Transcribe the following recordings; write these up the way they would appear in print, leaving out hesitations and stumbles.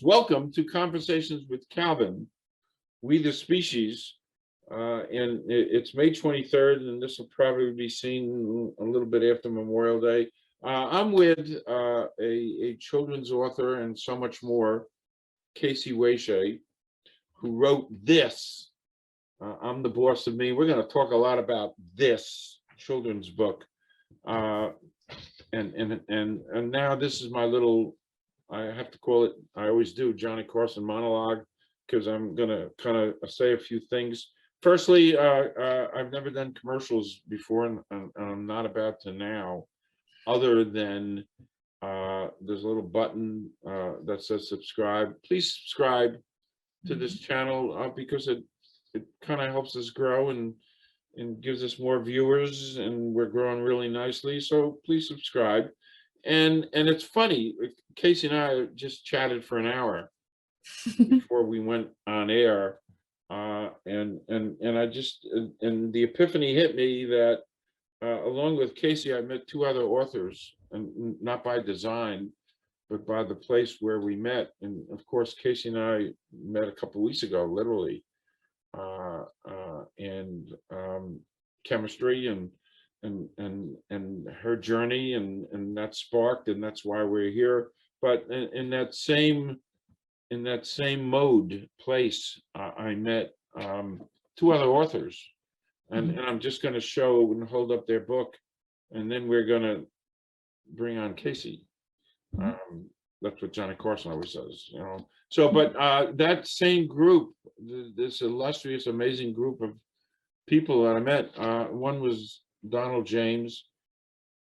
Welcome to Conversations with Calvin, We the Species. And it's May 23rd, and this will probably be seen a little bit after Memorial Day. I'm with a children's author and so much more, Casey WAESCHE, who wrote this, I'm the Boss of Me. We're going to talk a lot about this children's book. And now this is my little, I have to call it, I always do, Johnny Carson monologue, because I'm going to kind of say a few things. Firstly, I've never done commercials before, and I'm not about to now, other than there's a little button that says subscribe. Please subscribe to this channel because it kind of helps us grow and gives us more viewers, and we're growing really nicely. So please subscribe. And it's funny, Casey and I just chatted for an hour before we went on air. And I just, and the epiphany hit me that along with Casey, I met two other authors, and not by design, but by the place where we met. And of course, Casey and I met a couple of weeks ago, literally, and chemistry and her journey, and that sparked, and that's why we're here. But in that same place, I met two other authors, and I'm just going to show and hold up their book, and then we're going to bring on Casey. That's what Johnny Carson always says, you know. So, but that same group, this illustrious, amazing group of people that I met, one was Donald James,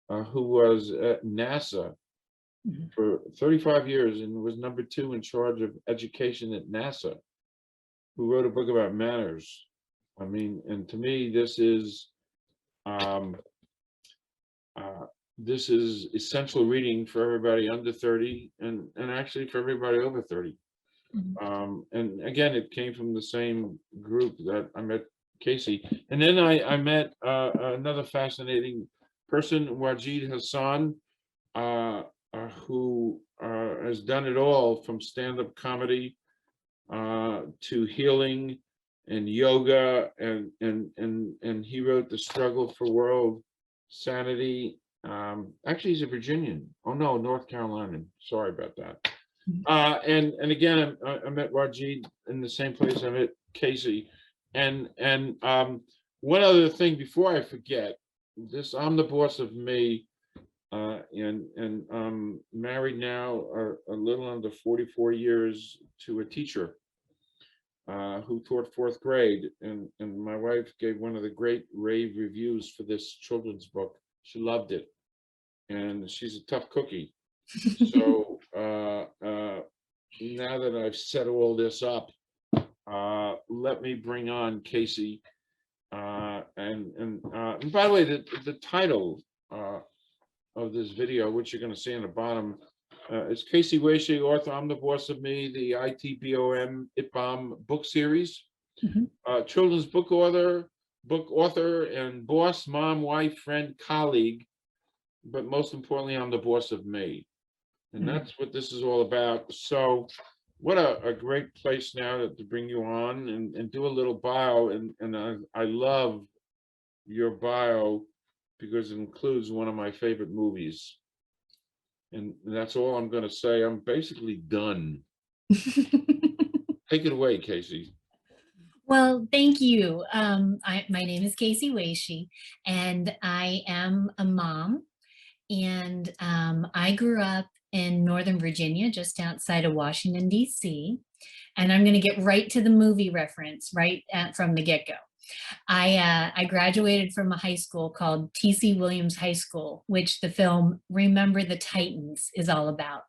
who was at NASA for 35 years and was #2 in charge of education at NASA, who wrote a book about manners. I mean, and to me, this is essential reading for everybody under 30, and actually for everybody over 30. And again, it came from the same group that I met Casey. And then I met another fascinating person, Wajid Hassan, who has done it all, from stand-up comedy to healing and yoga, and he wrote The Struggle for World Sanity. Actually, he's a Virginian. Oh no, North Carolinian. Sorry about that. And again, I met Wajid in the same place I met Casey. And one other thing before I forget, this, I'm the Boss of Me, and I'm married now a little under 44 years to a teacher who taught 4th grade, and my wife gave one of the great rave reviews for this children's book. She loved it, and she's a tough cookie. So now that I've set all this up, let me bring on Casey. And by the way, the title of this video, which you're going to see on the bottom, is Casey WAESCHE, author, I'm the Boss of Me, the ITBOM book series. Children's book author, and boss, mom, wife, friend, colleague, but most importantly, I'm the Boss of Me. And that's what this is all about. So what a great place now to bring you on and do a little bio. And I love your bio because it includes one of my favorite movies. And that's all I'm going to say. I'm basically done. Take it away, Casey. Well, thank you. My name is Casey WAESCHE, and I am a mom. And I grew up in Northern Virginia, just outside of Washington, D.C. And I'm going to get right to the movie reference from the get-go. I graduated from a high school called T.C. Williams High School, which the film Remember the Titans is all about.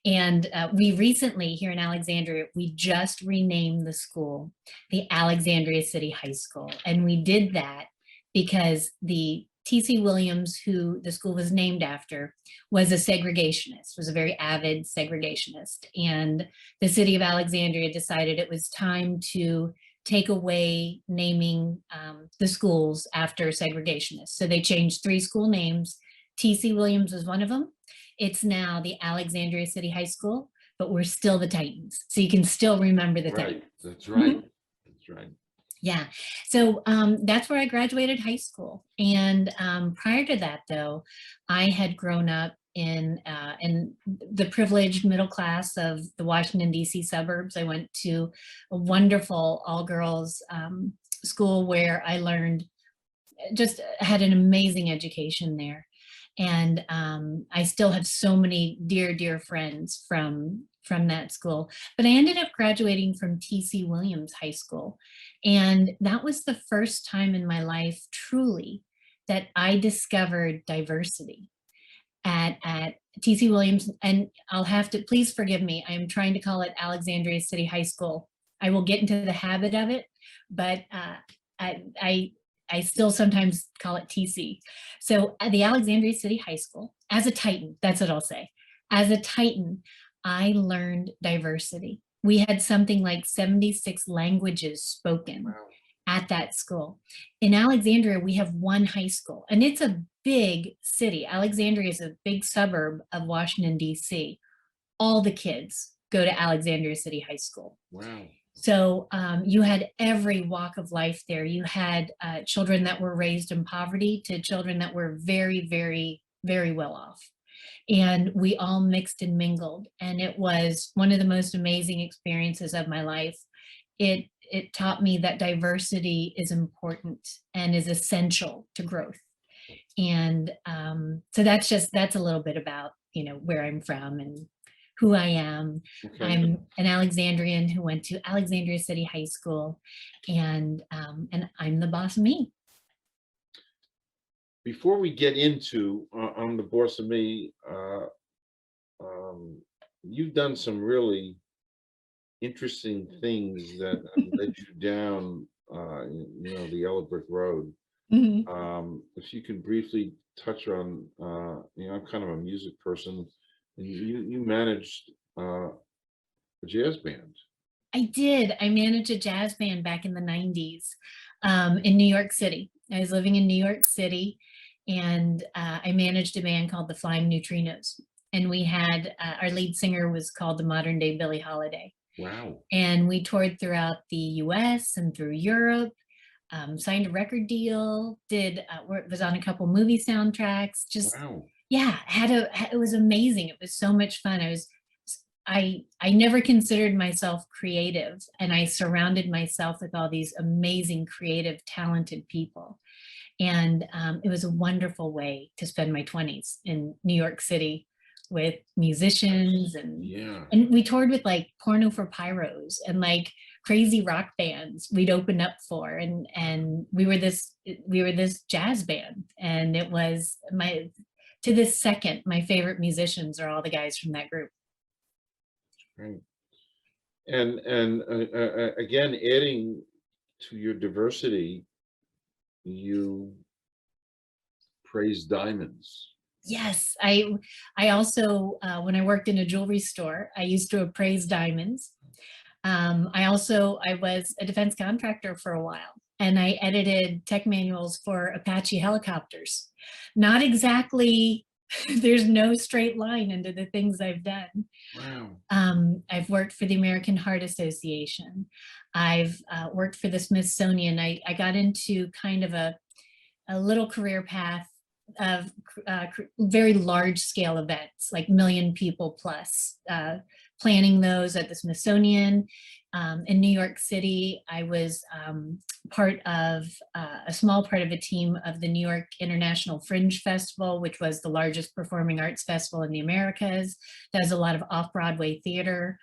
And we recently, here in Alexandria, we just renamed the school the Alexandria City High School. And we did that because the T.C. Williams, who the school was named after, was a segregationist, was a very avid segregationist. And the city of Alexandria decided it was time to take away naming the schools after segregationists. So they changed 3 school names. T.C. Williams was one of them. It's now the Alexandria City High School, but we're still the Titans. So you can still remember the Right, Titans. that's right, that's right. Yeah. So that's where I graduated high school. And prior to that, though, I had grown up in the privileged middle class of the Washington, D.C. suburbs. I went to a wonderful all-girls school where I learned, just had an amazing education there. And I still have so many dear, dear friends from that school. But I ended up graduating from T.C. Williams High School. And that was the first time in my life, truly, that I discovered diversity at T.C. Williams. And I'll have to, please forgive me, I'm trying to call it Alexandria City High School. I will get into the habit of it, but I still sometimes call it TC. So at the Alexandria City High School, as a Titan, that's what I'll say. As a Titan, I learned diversity. We had something like 76 languages spoken Wow. at that school. In Alexandria, we have one high school, and it's a big city. Alexandria is a big suburb of Washington, D.C. All the kids go to Alexandria City High School. Wow. So you had every walk of life there. You had children that were raised in poverty to children that were very, very, very well off. And we all mixed and mingled. And it was one of the most amazing experiences of my life. It taught me that diversity is important and is essential to growth. And so that's a little bit about, where I'm from and who I am. Okay. I'm an Alexandrian who went to Alexandria City High School, and I'm the boss of me. Before we get into I'm the boss of me, you've done some really interesting things that have led you down, the yellow brick road. Mhm. If you can briefly touch on, I'm kind of a music person, and you managed a jazz band. I did. I managed a jazz band back in the 90s in New York City. I was living in New York City, and I managed a band called the Flying Neutrinos. And we had, our lead singer was called the modern day Billie Holiday. Wow. And we toured throughout the US and through Europe, signed a record deal, was on a couple movie soundtracks, just, Wow. yeah, it was amazing. It was so much fun. I never considered myself creative, and I surrounded myself with all these amazing, creative, talented people. And it was a wonderful way to spend my 20s in New York City with musicians, Yeah. and we toured with like Porno for Pyros and like crazy rock bands we'd open up for, and we were this jazz band, and it was to this second, my favorite musicians are all the guys from that group. Right. And again, adding to your diversity, you praise diamonds. Yes, I also when I worked in a jewelry store, I used to appraise diamonds. I was a defense contractor for a while, and I edited tech manuals for Apache helicopters. Not exactly, there's no straight line into the things I've done. Wow. I've worked for the American Heart Association. I've worked for the Smithsonian. I got into kind of a little career path of very large scale events, like million people plus, planning those at the Smithsonian. In New York City, I was part of a small part of a team of the New York International Fringe Festival, which was the largest performing arts festival in the Americas. Does a lot of off-Broadway theater.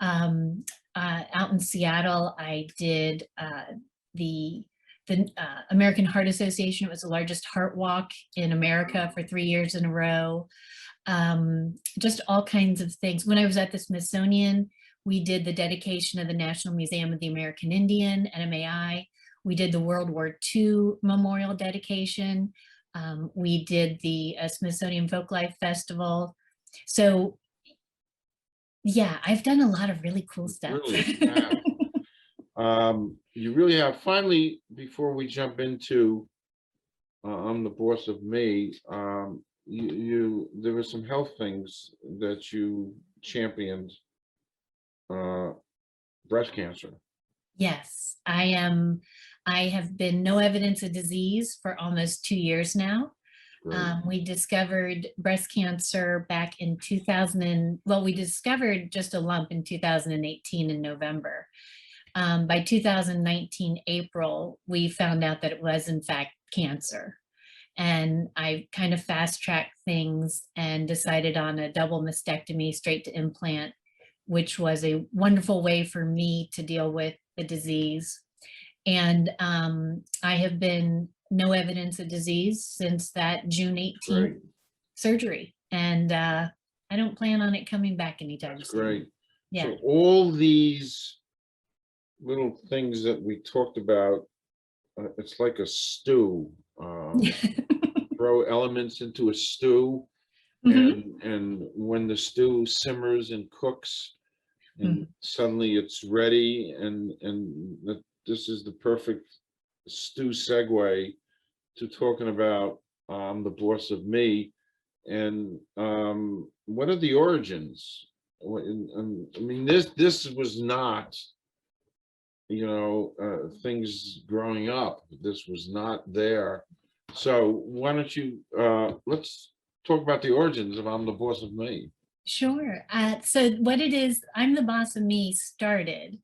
Out in Seattle, I did the American Heart Association. It was the largest heart walk in America for 3 years in a row. Just all kinds of things. When I was at the Smithsonian, we did the dedication of the National Museum of the American Indian, NMAI. We did the World War II memorial dedication. We did the Smithsonian Folklife Festival. So yeah, I've done a lot of really cool stuff. Really? Wow. You really have. Finally, before we jump into I'm the boss of me, there were some health things that you championed breast cancer. Yes, I have been no evidence of disease for almost 2 years now. Great. We discovered breast cancer back in 2000, well, we discovered just a lump in 2018 in November. By 2019 April, we found out that it was in fact cancer. And I kind of fast tracked things and decided on a double mastectomy straight to implant, which was a wonderful way for me to deal with the disease. And I have been no evidence of disease since that June 18th Great. surgery. And I don't plan on it coming back anytime That's soon. great. Yeah. So all these little things that we talked about, it's like a stew. Throw elements into a stew, Mhm. and when the stew simmers and cooks, and Mhm. suddenly it's ready, and this is the perfect stew segue to talking about the boss of me, and what are the origins? I mean, this was not, things growing up. This was not there. So why don't you let's talk about the origins of I'm the Boss of Me. Sure. So what it is, I'm the Boss of Me started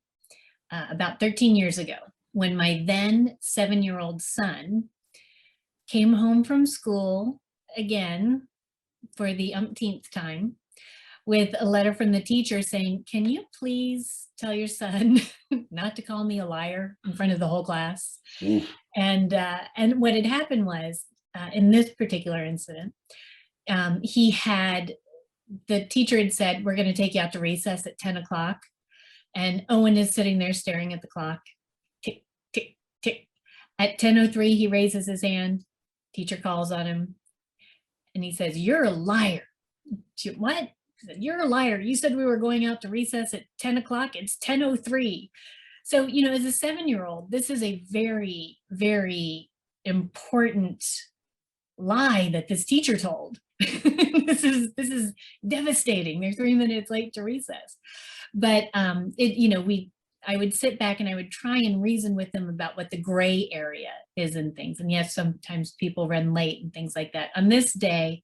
about 13 years ago when my then 7-year-old son came home from school again for the umpteenth time with a letter from the teacher saying, "Can you please tell your son not to call me a liar in front of the whole class?" Oof. And what had happened was, in this particular incident, the teacher had said, "We're going to take you out to recess at 10 o'clock." And Owen is sitting there staring at the clock. Tick, tick, tick. At 10:03, he raises his hand. Teacher calls on him and he says, "You're a liar." What? He said, "You're a liar. You said we were going out to recess at 10 o'clock. It's 10:03. So, as a 7-year-old, this is a very, very important lie that this teacher told. This is devastating. They're 3 minutes late to recess. But I would sit back and I would try and reason with them about what the gray area is and things. And yes, sometimes people run late and things like that. On this day,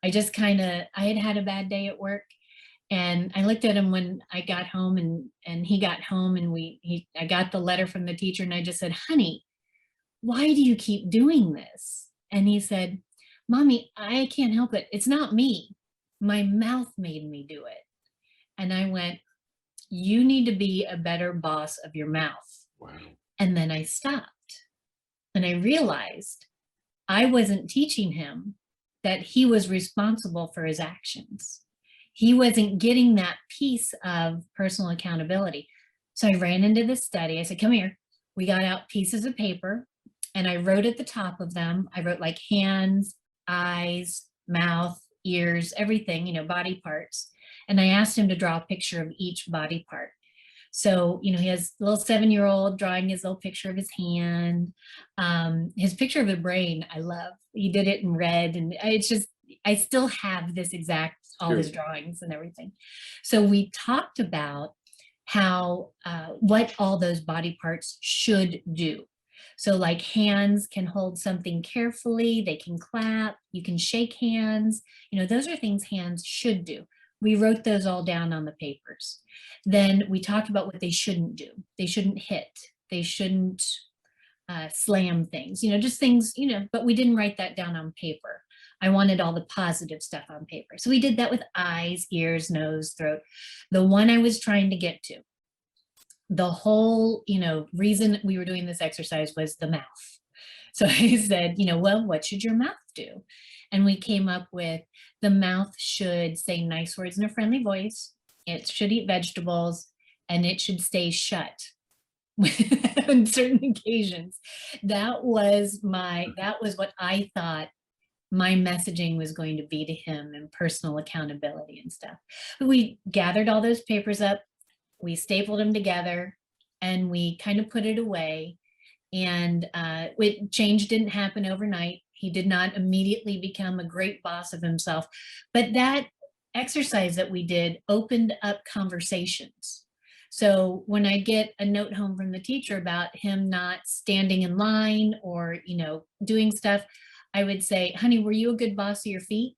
I had had a bad day at work, and I looked at him when I got home, and he got home, and I got the letter from the teacher, and I just said, "Honey, why do you keep doing this?" And he said, "Mommy, I can't help it. It's not me. My mouth made me do it." And I went, "You need to be a better boss of your mouth." Wow. And then I stopped and I realized I wasn't teaching him that he was responsible for his actions. He wasn't getting that piece of personal accountability. So I ran into this study. I said, "Come here." We got out pieces of paper and I wrote at the top of them, I wrote like hands, eyes, mouth, ears, everything, body parts. And I asked him to draw a picture of each body part. So, he has a little 7-year-old drawing his little picture of his hand. His picture of the brain, I love. He did it in red, and it's just, I still have this exact, all his Cute. drawings and everything. So we talked about how, what all those body parts should do. So like hands can hold something carefully, they can clap, you can shake hands, those are things hands should do. We wrote those all down on the papers. Then we talked about what they shouldn't do. They shouldn't hit, they shouldn't slam things, just things, but we didn't write that down on paper. I wanted all the positive stuff on paper. So we did that with eyes, ears, nose, throat. The one I was trying to get to, the whole, reason we were doing this exercise was the mouth. So I said, well, what should your mouth do? And we came up with the mouth should say nice words in a friendly voice. It should eat vegetables, and it should stay shut on certain occasions. That was what I thought my messaging was going to be to him, and personal accountability and stuff. But we gathered all those papers up, we stapled them together, and we kind of put it away. And change didn't happen overnight. He did not immediately become a great boss of himself. But that exercise that we did opened up conversations. So when I get a note home from the teacher about him not standing in line or, doing stuff, I would say, honey, were you a good boss of your feet?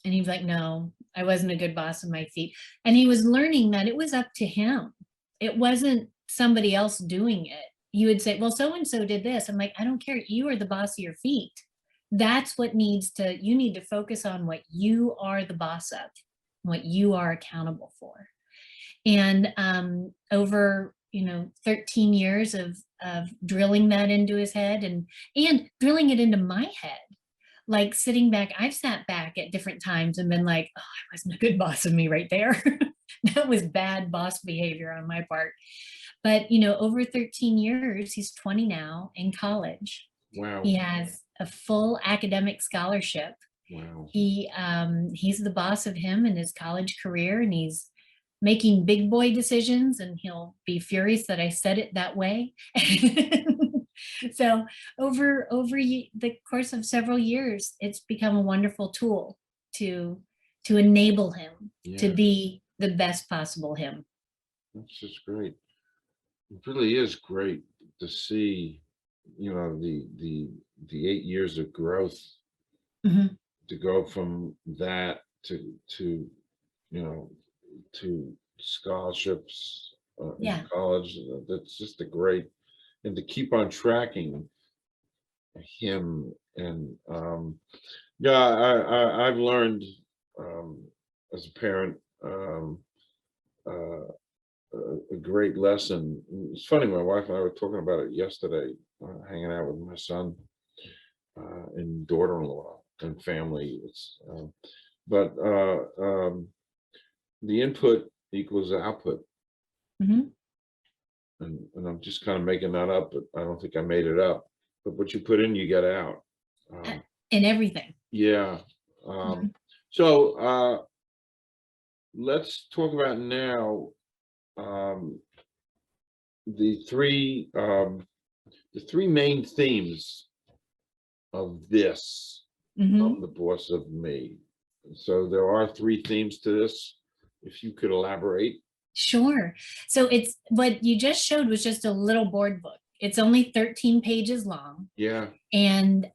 And he's like, no, I wasn't a good boss of my feet. And he was learning that it was up to him. It wasn't somebody else doing it. You would say, well, so-and-so did this. I'm like, I don't care. You are the boss of your feet. That's what you need to focus on what you are the boss of, what you are accountable for. And over, 13 years of drilling that into his head and drilling it into my head, like sitting back, I've sat back at different times and been like, oh, I wasn't a good boss of me right there. That was bad boss behavior on my part. But, over 13 years, he's 20 now in college. Wow. He has a full academic scholarship. Wow. He's the boss of him in his college career, and he's making big boy decisions, and he'll be furious that I said it that way. So over the course of several years, it's become a wonderful tool to enable him to be the best possible him. That's just great. It really is great to see, the 8 years of growth, Mhm. to go from that to to scholarships Yeah. in college. That's just a great, and to keep on tracking him. And I've learned as a parent, uh, a great lesson. It's funny, my wife and I were talking about it yesterday, hanging out with my son and daughter-in-law and family. But the input equals the output. Mhm. And I'm just kind of making that up, but I don't think I made it up. But what you put in, you get out. And everything. Yeah. Mhm. So let's talk about now um, the three main themes of this. Mhm. I'm the boss of me. So there are three themes to this. If you could elaborate. Sure. So it's what you just showed was just a little board book. It's only 13 pages long. Yeah. And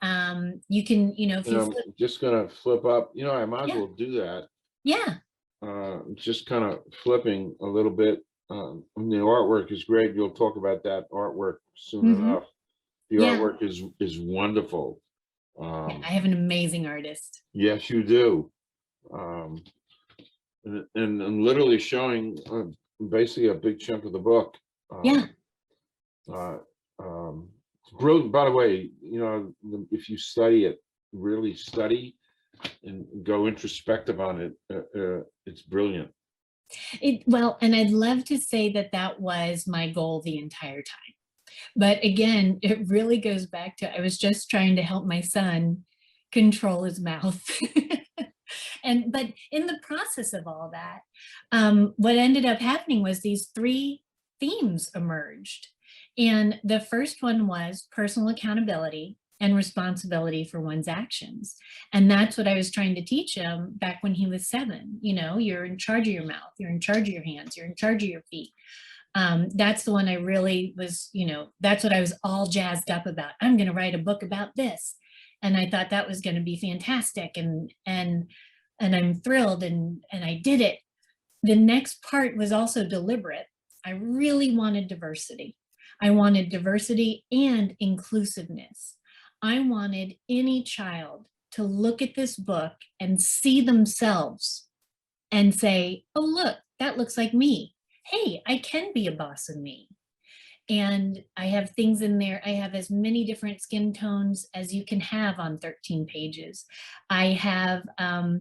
you can, if And you I'm flip, just gonna flip up. I might as yeah, well do that. yeah. Just kind of flipping a little bit. The artwork is great. You'll talk about that artwork soon Mhm. enough. The Yeah. artwork is wonderful. Yeah, I have an amazing artist. Yes, you do. Um, and I'm literally showing basically a big chunk of the book. Yeah. Uh, it's brilliant. By the way, if you study it, really study and go introspective on it, it's brilliant. Well, and I'd love to say that that was my goal the entire time. But again, it really goes back to I was just trying to help my son control his mouth. But in the process of all that, what ended up happening was these three themes emerged. And the first one was personal accountability and responsibility for one's actions. And that's what I was trying to teach him back when he was 7. You're in charge of your mouth, you're in charge of your hands, you're in charge of your feet. That's the one I really was, that's what I was all jazzed up about. I'm going to write a book about this. And I thought that was going to be fantastic. And I'm thrilled and I did it. The next part was also deliberate. I really wanted diversity. I wanted diversity and inclusiveness. I wanted any child to look at this book and see themselves and say, oh, look, that looks like me. Hey, I can be a boss of me. And I have things in there. I have as many different skin tones as you can have on 13 pages. I have, I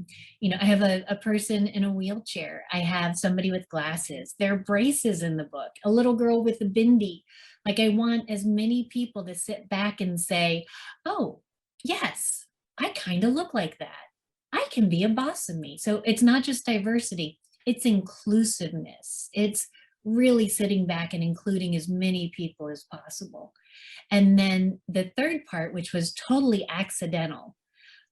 have a person in a wheelchair. I have somebody with glasses. There are braces in the book, a little girl with a bindi. Like I want as many people to sit back and say, oh, yes, I kind of look like that. I can be a boss of me. So it's not just diversity, it's inclusiveness. It's really sitting back and including as many people as possible. And then the third part, which was totally accidental,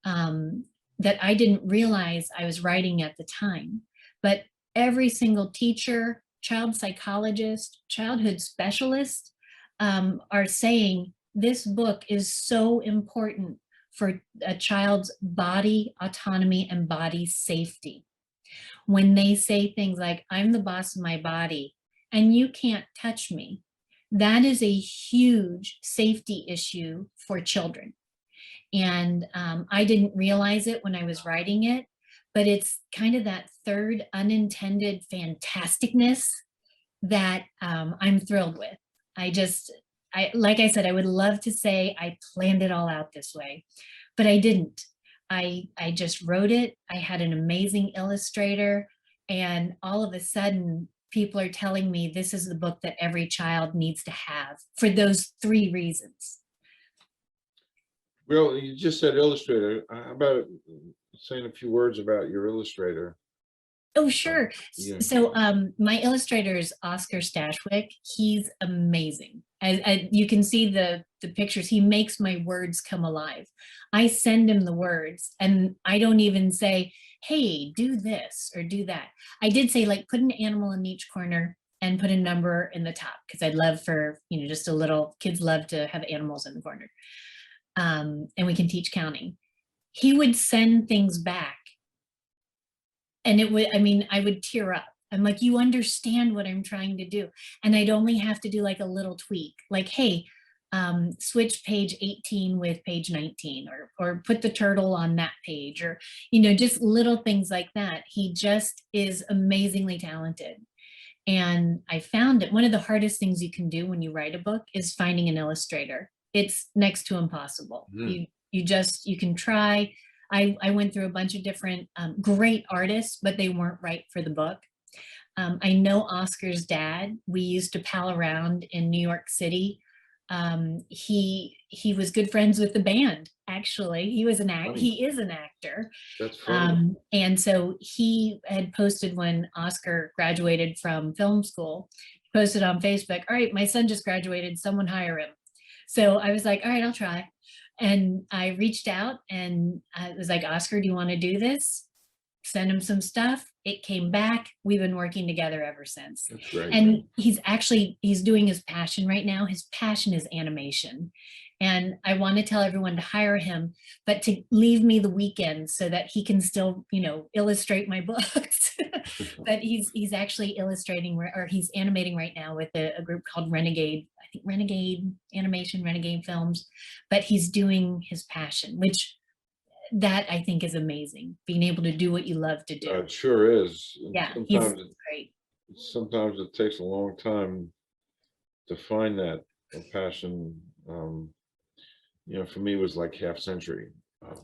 that I didn't realize I was writing at the time, but every single teacher, child psychologists, childhood specialists are saying this book is so important for a child's body autonomy and body safety. When they say things like, I'm the boss of my body and you can't touch me, that is a huge safety issue for children. And I didn't realize it when I was writing it, but it's kind of that third unintended fantasticness that I'm thrilled with. Like I said, I would love to say I planned it all out this way, but I didn't. I just wrote it. I had an amazing illustrator, and all of a sudden people are telling me this is the book that every child needs to have for those 3 reasons. Well, you just said illustrator. How about saying a few words about your illustrator? Oh, sure. Yeah. So my illustrator is Oscar Stashwick. He's amazing. You can see the pictures. He makes my words come alive. I send him the words and I don't even say, hey, do this or do that. I did say, like, put an animal in each corner and put a number in the top, because I'd love for, just a little, kids love to have animals in the corner. And we can teach counting. He would send things back. And it would, I would tear up. I'm like, you understand what I'm trying to do. And I'd only have to do like a little tweak, like, hey, switch page 18 with page 19, or put the turtle on that page, or, just little things like that. He just is amazingly talented. And I found that one of the hardest things you can do when you write a book is finding an illustrator. It's next to impossible. You can try. I went through a bunch of different great artists, but they weren't right for the book. I know Oscar's dad. We used to pal around in New York City. He was good friends with the band. Actually, he is an actor. That's funny. And so he had posted when Oscar graduated from film school, posted on Facebook, all right, my son just graduated, someone hire him. So I was like, all right, I'll try. And I reached out and I was like, Oscar, do you want to do this? Send him some stuff. It came back. We've been working together ever since. That's great. And he's doing his passion right now. His passion is animation. And I want to tell everyone to hire him, but to leave me the weekend so that he can still, illustrate my books. But he's actually illustrating, or he's animating right now with a group called Renegade, I think Renegade Animation, Renegade Films. But he's doing his passion, which that I think is amazing, being able to do what you love to do. It sure is. Yeah, he's great. Sometimes it takes a long time to find that passion. For me, it was like half century.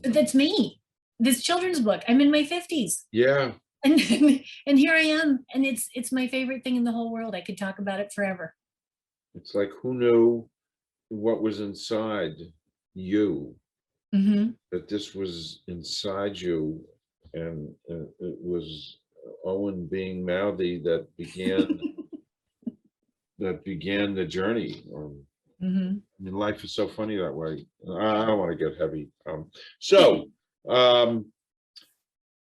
That's me. This children's book. I'm in my 50s. Yeah. And here I am, and it's my favorite thing in the whole world. I could talk about it forever. It's like, who knew what was inside you? That this was inside you, and it was Owen being mouthy that began the journey. Life is so funny that way. I don't want to get heavy.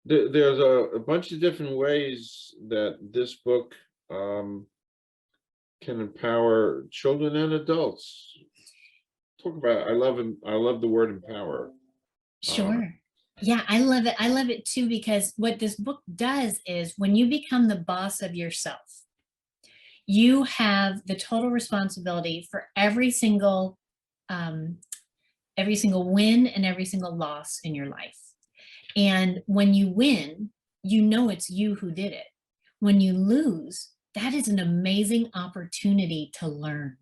There's a bunch of different ways that this book can empower children and adults. Talk about it. I love the word empower. Sure. Yeah, I love it. I love it too, because what this book does is when you become the boss of yourself, you have the total responsibility for every single win and every single loss in your life. And when you win, it's you who did it. When you lose, that is an amazing opportunity to learn,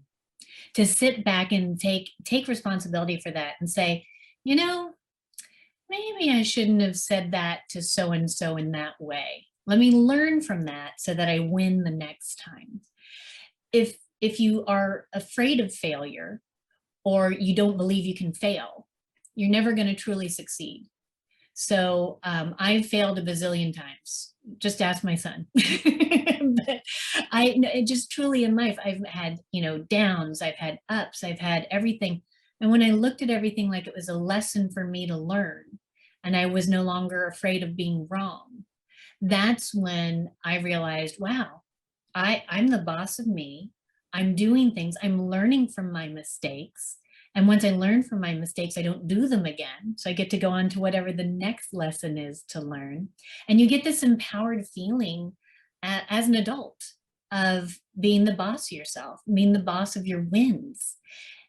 to sit back and take responsibility for that and say, maybe I shouldn't have said that to so-and-so in that way. Let me learn from that so that I win the next time. If you are afraid of failure, or you don't believe you can fail, you're never going to truly succeed. So I've failed a bazillion times. Just ask my son. But just truly in life, I've had, downs, I've had ups, I've had everything. And when I looked at everything like it was a lesson for me to learn, and I was no longer afraid of being wrong, that's when I realized, wow, I'm the boss of me. I'm doing things. I'm learning from my mistakes. And once I learn from my mistakes, I don't do them again. So I get to go on to whatever the next lesson is to learn. And you get this empowered feeling as an adult of being the boss of yourself, being the boss of your wins.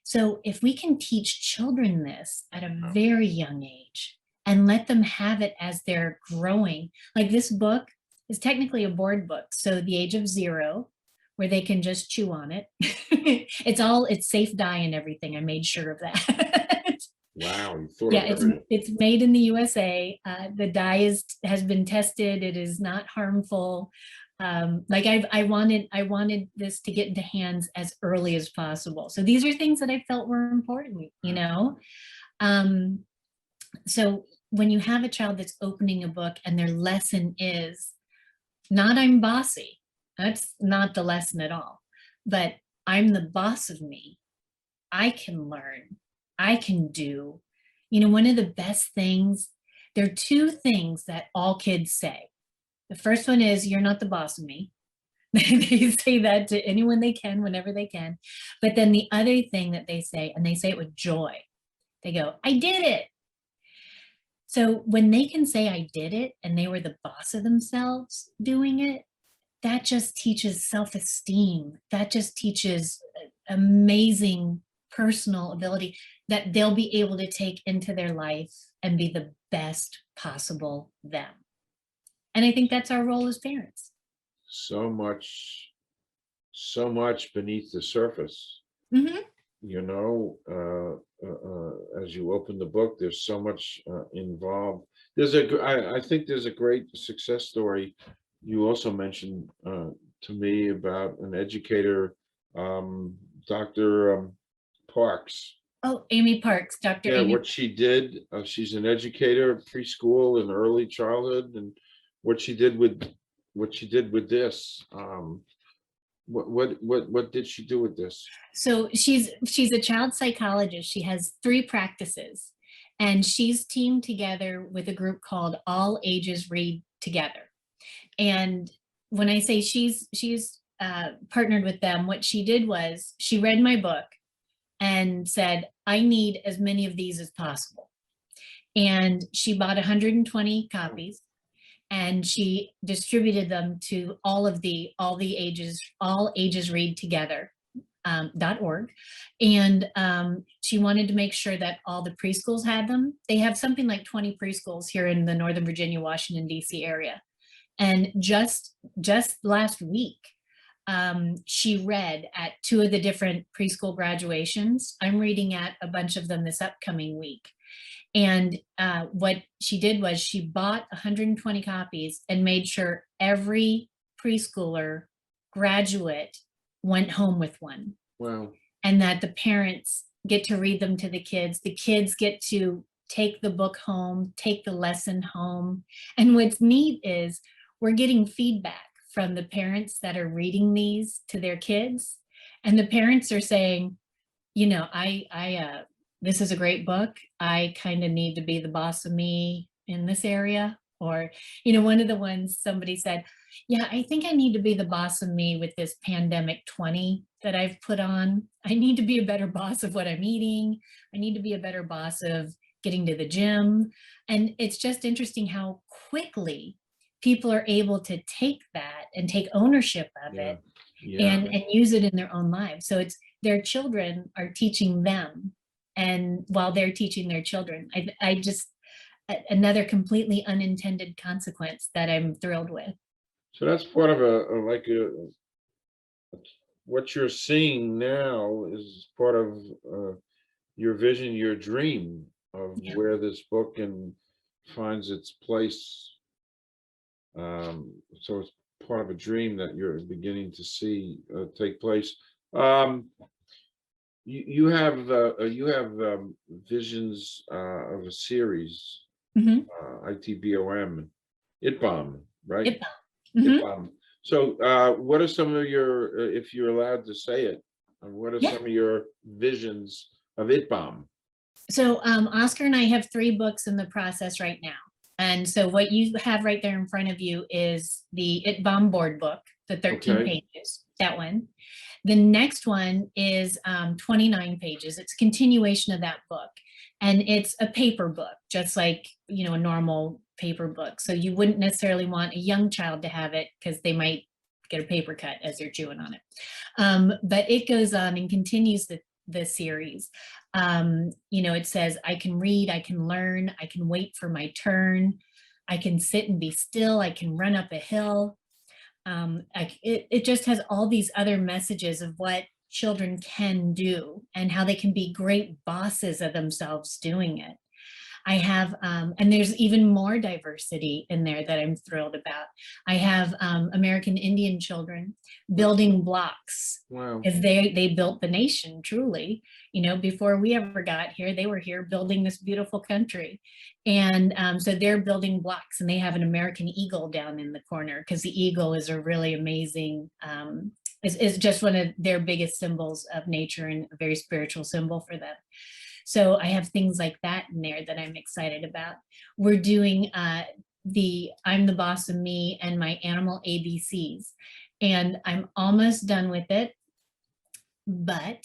So if we can teach children this at a very young age and let them have it as they're growing, like this book is technically a board book. So the age of 0, where they can just chew on it. It's safe dye and everything. I made sure of that. Wow, you thought Yeah, of everything. it's made in the USA. The dye has been tested. It is not harmful. Like I wanted this to get into hands as early as possible. So these are things that I felt were important, you know? So when you have a child that's opening a book and their lesson is not I'm bossy, that's not the lesson at all, but I'm the boss of me. I can learn, I can do. You know, one of the best things, there are 2 things that all kids say. The first one is, you're not the boss of me. They say that to anyone they can, whenever they can. But then the other thing that they say, and they say it with joy, they go, I did it. So when they can say I did it and they were the boss of themselves doing it, that just teaches self-esteem. That just teaches amazing personal ability that they'll be able to take into their life and be the best possible them. And I think that's our role as parents. So much beneath the surface. Mhm. You know, as you open the book, there's so much involved. I think there's a great success story. You also mentioned to me about an educator, Dr. Parks. Oh, Amy Parks, Dr. Yeah, Amy. what she did, she's an educator, preschool and early childhood, and what she did with this. What did she do with this? So she's a child psychologist. She has 3 practices, and she's teamed together with a group called All Ages Read Together. And when I say she's partnered with them, what she did was she read my book and said, I need as many of these as possible. And she bought 120 copies and she distributed them to all ages read together .org. And she wanted to make sure that all the preschools had them. They have something like 20 preschools here in the Northern Virginia, Washington, D.C. area. And just last week, she read at 2 of the different preschool graduations. I'm reading at a bunch of them this upcoming week. And what she did was she bought 120 copies and made sure every preschooler graduate went home with one. Wow. And that the parents get to read them to the kids get to take the book home, take the lesson home. And what's neat is we're getting feedback from the parents that are reading these to their kids. And the parents are saying, you know, this is a great book. I kind of need to be the boss of me in this area. Or, you know, one of the ones somebody said, yeah, I think I need to be the boss of me with this pandemic 20 that I've put on. I need to be a better boss of what I'm eating. I need to be a better boss of getting to the gym. And it's just interesting how quickly people are able to take that and take ownership of Yeah. it Yeah. and use it in their own lives. So it's their children are teaching them. And while they're teaching their children, I just, another completely unintended consequence that I'm thrilled with. So that's part of what you're seeing now is part of your vision, your dream of Yeah. where this book finds its place. So it's part of a dream that you're beginning to see take place. You have visions of a series, Mhm. ITBOM, ITBOM, right? ITBOM. Mhm. ITBOM. So what are some of your, if you're allowed to say it, what are Yeah. some of your visions of ITBOM? So Oscar and I have 3 books in the process right now. And so what you have right there in front of you is the ITBOM board book, the 13 Okay. pages, that one. The next one is 29 pages. It's a continuation of that book. And it's a paper book, just like, you know, a normal paper book. So you wouldn't necessarily want a young child to have it because they might get a paper cut as they're chewing on it. But it goes on and continues the series. You know, it says, I can read, I can learn, I can wait for my turn, I can sit and be still, I can run up a hill. It just has all these other messages of what children can do and how they can be great bosses of themselves doing it. I have, and there's even more diversity in there that I'm thrilled about. I have American Indian children building blocks. Wow. Because they built the nation, truly. You know, before we ever got here, they were here building this beautiful country. And so they're building blocks, and they have an American eagle down in the corner because the eagle is a really amazing, is just one of their biggest symbols of nature and a very spiritual symbol for them. So I have things like that in there that I'm excited about. We're doing the I'm the Boss of Me and my animal ABCs. And I'm almost done with it, but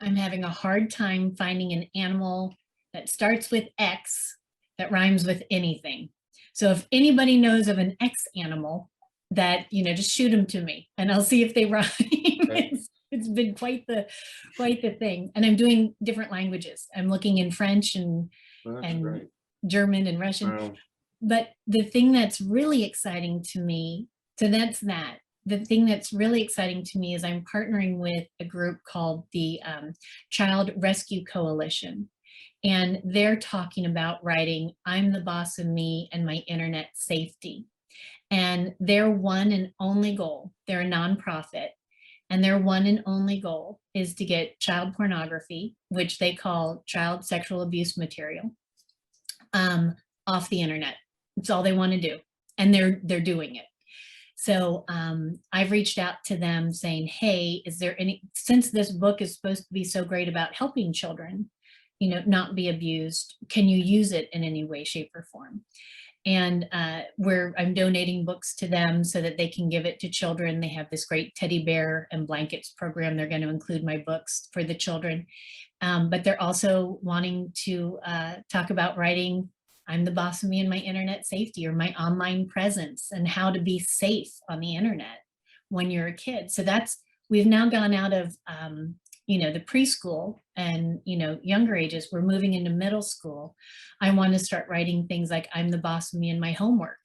I'm having a hard time finding an animal that starts with X that rhymes with anything. So if anybody knows of an X animal that, you know, just shoot them to me and I'll see if they rhyme. Okay. It's been quite the thing. And I'm doing different languages. I'm looking in French and Well, that's great. German and Russian. Wow. But the thing that's really exciting to me, so that's that. The thing that's really exciting to me is I'm partnering with a group called the Child Rescue Coalition. And they're talking about writing I'm the Boss of Me and my internet safety. And their one and only goal, they're a nonprofit, and their one and only goal is to get child pornography, which they call child sexual abuse material, off the internet. It's all they want to do. And they're doing it. So I've reached out to them saying, hey, is there any, since this book is supposed to be so great about helping children, you know, not be abused, can you use it in any way, shape, or form? And I'm donating books to them so that they can give it to children. They have this great teddy bear and blankets program. They're going to include my books for the children. But they're also wanting to talk about writing I'm the Boss of Me and my internet safety, or my online presence, and how to be safe on the internet when you're a kid. So we've now gone out of, you know, the preschool and, you know, younger ages. We're moving into middle school. I want to start writing things like I'm the Boss of Me and my homework.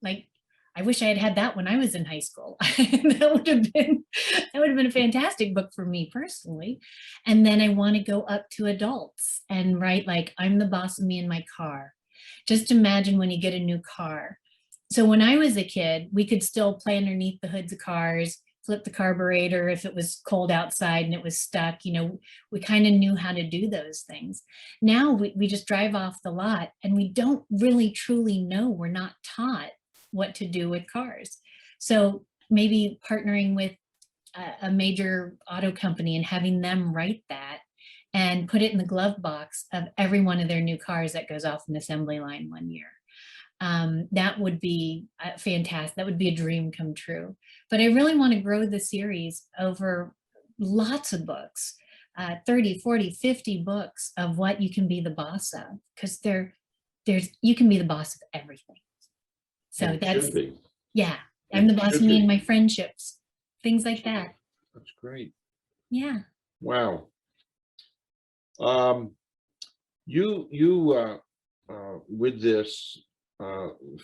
Like, I wish I had had that when I was in high school. That would have been a fantastic book for me personally. And then I want to go up to adults and write like I'm the Boss of Me in my car. Just imagine when you get a new car. So when I was a kid, we could still play underneath the hoods of cars, flip the carburetor if it was cold outside and it was stuck. You know, we kind of knew how to do those things. Now we just drive off the lot and we don't really truly know. We're not taught what to do with cars. So maybe partnering with a major auto company and having them write that and put it in the glove box of every one of their new cars that goes off an assembly line one year. That would be fantastic. That would be a dream come true. But I really want to grow the series over lots of books, 30, 40, 50 books of what you can be the boss of, because you can be the boss of everything. So It should be. yeah, I'm the It boss should of me be. and my friendships, things like that. That's great. Yeah. Wow. With this,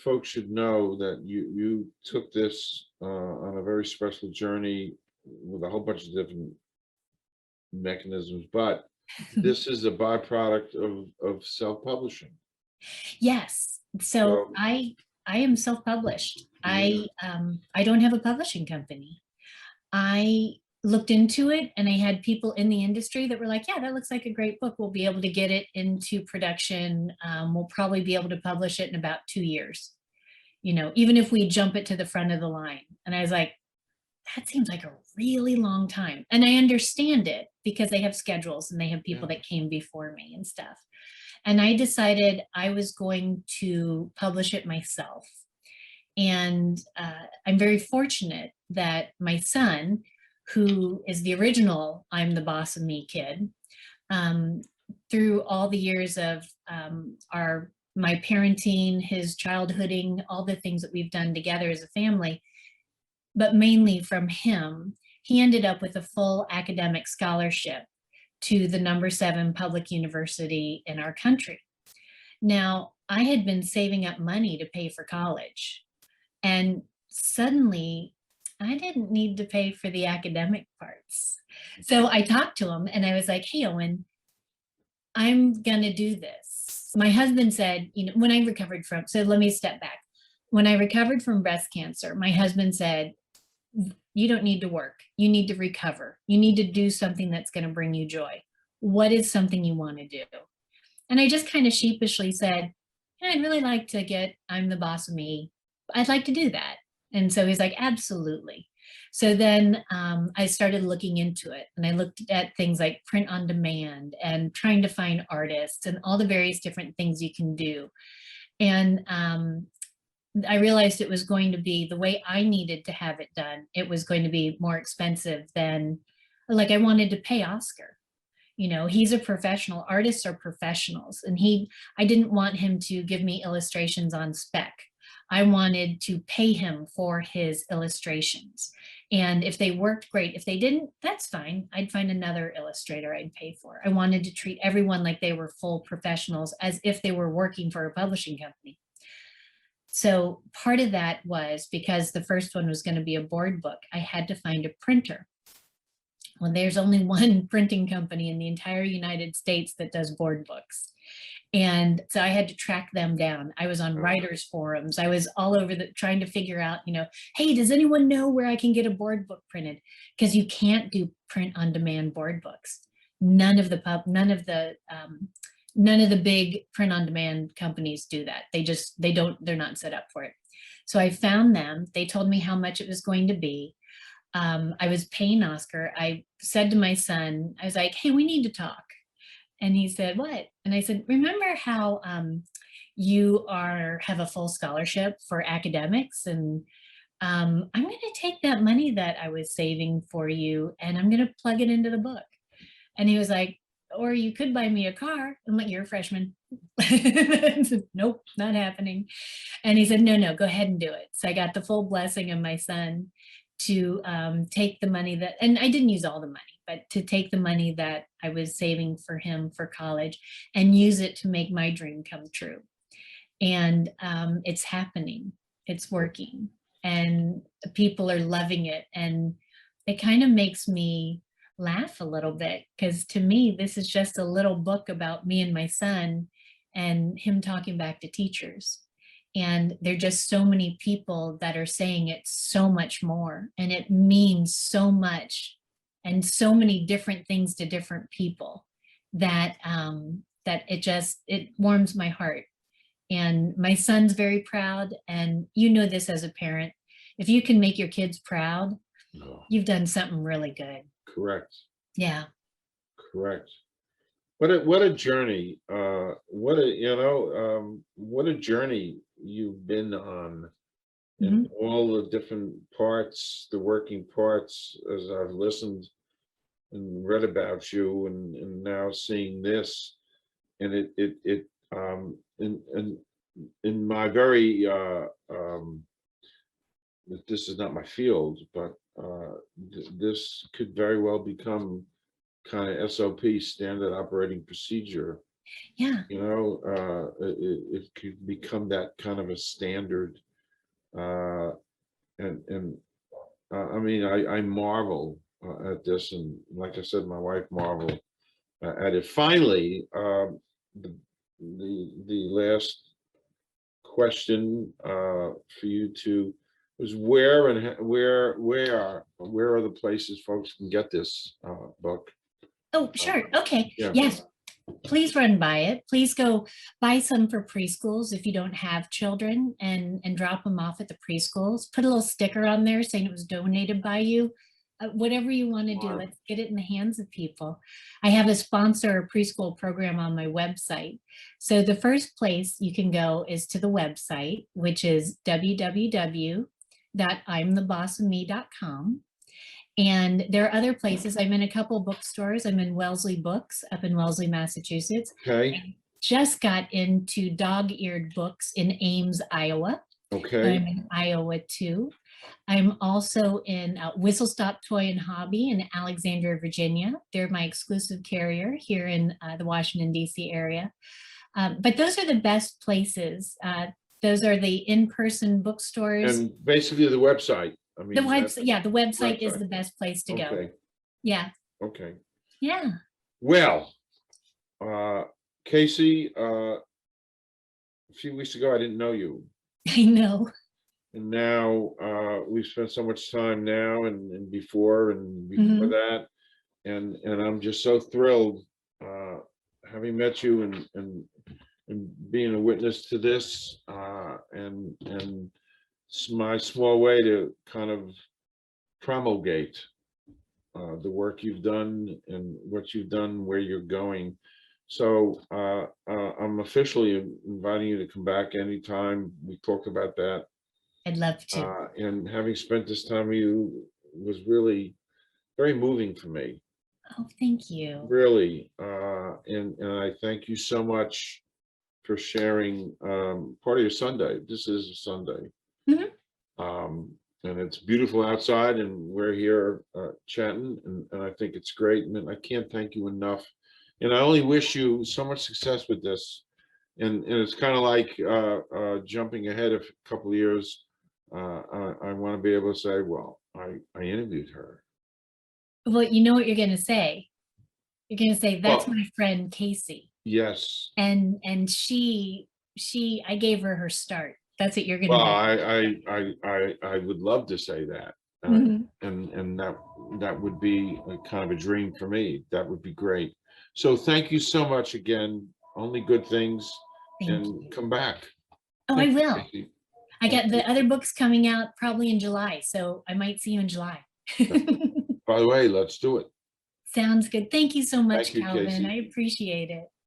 folks should know that you took this on a very special journey with a whole bunch of different mechanisms, but this is a byproduct of self-publishing. Yes. So So, I am self-published. yeah. I don't have a publishing company. I looked into it and I had people in the industry that were like, yeah, that looks like a great book. We'll be able to get it into production. We'll probably be able to publish it in about 2 years, you know, even if we jump it to the front of the line. And I was like, that seems like a really long time. And I understand it because they have schedules and they have people Yeah. that came before me and stuff. And I decided I was going to publish it myself. And I'm very fortunate that my son, who is the original I'm the Boss of Me kid, um, through all the years of my parenting, his childhooding, all the things that we've done together as a family, but mainly from him, he ended up with a full academic scholarship to the #7 public university in our country. Now, I had been saving up money to pay for college, and suddenly I didn't need to pay for the academic parts. So I talked to him and I was like, hey, Owen, I'm gonna do this. My husband said, when I recovered from, so let me step back. When I recovered from breast cancer, my husband said, you don't need to work. You need to recover. You need to do something that's gonna bring you joy. What is something you wanna do? And I just kind of sheepishly said, yeah, I'd really like to get I'm the Boss of Me. I'd like to do that. And so he's like, absolutely. So then I started looking into it, and I looked at things like print on demand and trying to find artists and all the various different things you can do. And I realized it was going to be the way I needed to have it done. It was going to be more expensive than, like, I wanted to pay Oscar. He's a professional. Artists are professionals, and I didn't want him to give me illustrations on spec. I wanted to pay him for his illustrations. And if they worked, great. If they didn't, that's fine. I'd find another illustrator I'd pay for. I wanted to treat everyone like they were full professionals, as if they were working for a publishing company. So part of that was because the first one was going to be a board book, I had to find a printer. Well, there's only one printing company in the entire United States that does board books. And so I had to track them down. I was on writers forums. I was all over trying to figure out, hey, does anyone know where I can get a board book printed? Because you can't do print on demand board books. None of the big print on demand companies do that. They're not set up for it. So I found them. They told me how much it was going to be. I was paying Oscar. I said to my son, I was like, hey, we need to talk. And he said, what? And I said, remember how you have a full scholarship for academics? And I'm going to take that money that I was saving for you, and I'm going to plug it into the book. And he was like, or you could buy me a car. I'm like, you're a freshman. Said, nope, not happening. And he said, no, go ahead and do it. So I got the full blessing of my son to take the money and I didn't use all the money, but to take the money that I was saving for him for college and use it to make my dream come true. And it's happening, it's working, and people are loving it. And it kind of makes me laugh a little bit, because to me, this is just a little book about me and my son and him talking back to teachers. And there are just so many people that are saying it's so much more, and it means so much and so many different things to different people that that it warms my heart. And my son's very proud, and this as a parent, if you can make your kids proud, you've done something really good. Correct. Yeah. Correct. What a journey. What a journey you've been on, in all the different parts, the working parts, as I've listened and read about you, and now seeing this. And in my very this is not my field, but this could very well become kind of SOP, standard operating procedure. Yeah. It could become that kind of a standard. And I mean, I marvel at this, and like I said, my wife marveled at it. Finally, the last question for you two is where are the places folks can get this book? Oh, sure. Okay. Yeah. Yes. Please run by it. Please go buy some for preschools if you don't have children, and drop them off at the preschools. Put a little sticker on there saying it was donated by you. whatever you want to do, Sure. let's get it in the hands of people. I have a sponsor preschool program on my website. So the first place you can go is to the website, which is www.imthebossofme.com. And there are other places. I'm in a couple bookstores. I'm in Wellesley Books up in Wellesley, Massachusetts. Okay, I just got into dog-eared books in Ames, Iowa. okay, I'm in Iowa too. I'm also in Whistle Stop Toy and Hobby in Alexandria, Virginia. They're my exclusive carrier here in the Washington, D.C. area. But those are the best places. Those are the in-person bookstores. and basically the website, I The mean, that's, website, yeah, the website is website. the best place to go. okay, Yeah, okay. yeah. Well, Casey, a few weeks ago, I didn't know you. I know. And now we've spent so much time now and before that. And I'm just so thrilled having met you and being a witness to this and it's my small way to kind of promulgate the work you've done and what you've done, where you're going. So I'm officially inviting you to come back anytime. We talked about that. I'd love to. And having spent this time with you was really very moving for me, Oh, thank you. really. And I thank you so much for sharing part of your Sunday. This is a Sunday. Mhm. And it's beautiful outside and we're here chatting and I think it's great. And I can't thank you enough. And I only wish you so much success with this. And it's kind of like jumping ahead of a couple of years. I want to be able to say, well, I interviewed her. Well, you know what you're going to say. You're going to say, that's Well, my friend Casey. yes. And she, I gave her start. That's what you're going to Well, be. I would love to say that. Mhm. And that would be a kind of a dream for me. That would be great. So thank you so much again. Only good things. Thank And you. come back. Oh, I Thank you, will. Casey. I got Thank you. the other books coming out probably in July, so I might see you in July. By the way, let's do it. Sounds good. Thank you so much, Thank you, Calvin. Casey. I appreciate it.